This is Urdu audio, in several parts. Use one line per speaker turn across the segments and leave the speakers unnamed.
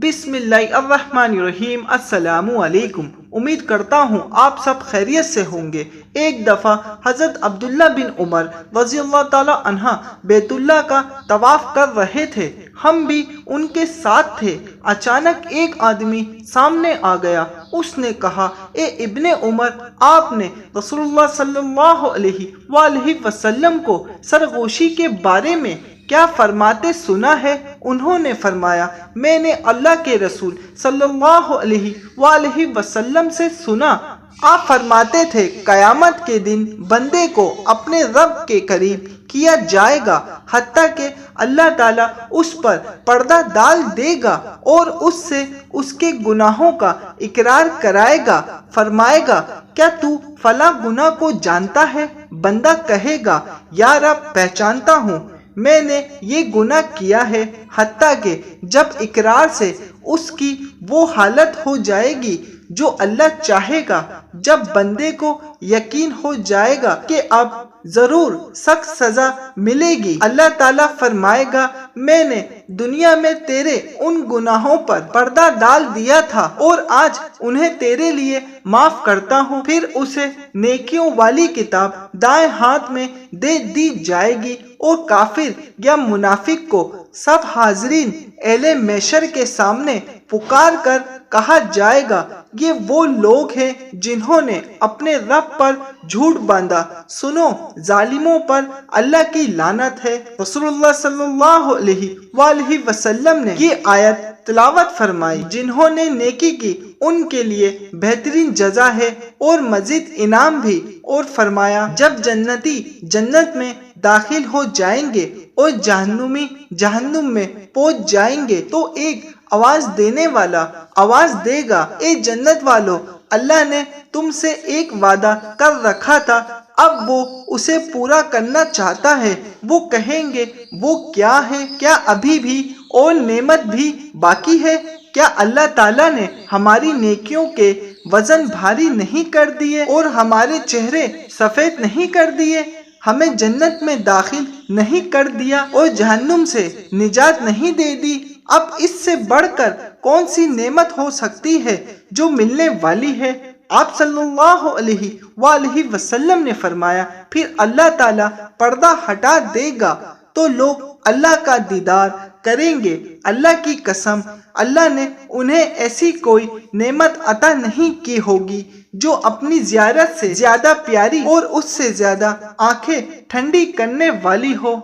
بسم اللہ الرحمن الرحیم۔ السلام علیکم۔ امید کرتا ہوں آپ سب خیریت سے ہوں گے۔ ایک دفعہ حضرت عبداللہ بن عمر رضی اللہ تعالی عنہ بیت اللہ کا طواف کر رہے تھے، ہم بھی ان کے ساتھ تھے۔ اچانک ایک آدمی سامنے آ گیا، اس نے کہا، اے ابن عمر، آپ نے رسول اللہ صلی اللہ علیہ وآلہ وسلم کو سرگوشی کے بارے میں کیا فرماتے سنا ہے؟ انہوں نے فرمایا، میں نے اللہ کے رسول صلی اللہ علیہ وآلہ وسلم سے سنا۔ آپ فرماتے تھے، قیامت کے دن بندے کو اپنے رب کے قریب کیا جائے گا حتیٰ کہ اللہ تعالیٰ اس پر پردہ ڈال دے گا اور اس سے اس کے گناہوں کا اقرار کرائے گا، فرمائے گا، کیا تو فلاں گناہ کو جانتا ہے؟ بندہ کہے گا، یا رب، پہچانتا ہوں، میں نے یہ گناہ کیا ہے، حتیٰ کہ جب اقرار سے اس کی وہ حالت ہو جائے گی جو اللہ چاہے گا، جب بندے کو یقین ہو جائے گا کہ اب ضرور سخت سزا ملے گی، اللہ تعالیٰ فرمائے گا، میں نے دنیا میں تیرے ان گناہوں پر پردہ ڈال دیا تھا اور آج انہیں تیرے لیے معاف کرتا ہوں۔ پھر اسے نیکیوں والی کتاب دائیں ہاتھ میں دے دی جائے گی اور کافر یا منافق کو سب حاضرین اہل محشر کے سامنے پکار کر کہا جائے گا، یہ وہ لوگ ہیں جنہوں نے اپنے رب پر جھوٹ باندھا، سنو، ظالموں پر اللہ کی لعنت ہے۔ رسول اللہ صلی اللہ علیہ وآلہ وسلم نے یہ آیت تلاوت فرمائی، جنہوں نے نیکی کی ان کے لیے بہترین جزا ہے اور مزید انعام بھی، اور فرمایا، جب جنتی جنت میں داخل ہو جائیں گے اور جہنمی جہنم میں پہنچ جائیں گے تو ایک آواز دینے والا آواز دے گا، اے جنت والو، اللہ نے تم سے ایک وعدہ کر رکھا تھا، اب وہ اسے پورا کرنا چاہتا ہے۔ وہ کہیں گے، وہ کیا ہے؟ کیا ابھی بھی اور نعمت بھی باقی ہے؟ کیا اللہ تعالیٰ نے ہماری نیکیوں کے وزن بھاری نہیں کر دیے اور ہمارے چہرے سفید نہیں کر دیے؟ ہمیں جنت میں داخل نہیں کر دیا اور جہنم سے نجات نہیں دے دی؟ اب اس سے بڑھ کر کون سی نعمت ہو سکتی ہے جو ملنے والی ہے؟ آپ صلی اللہ علیہ وآلہ وسلم نے فرمایا، پھر اللہ تعالیٰ پردہ ہٹا دے گا تو لوگ اللہ کا دیدار کریں گے۔ اللہ کی قسم، اللہ نے انہیں ایسی کوئی نعمت عطا نہیں کی ہوگی جو اپنی زیارت سے زیادہ پیاری اور اس سے زیادہ آنکھیں ٹھنڈی کرنے والی ہو۔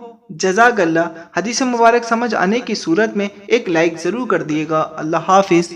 جزاک اللہ۔ حدیث مبارک سمجھ آنے کی صورت میں ایک لائک ضرور کر دیے گا۔ اللہ حافظ۔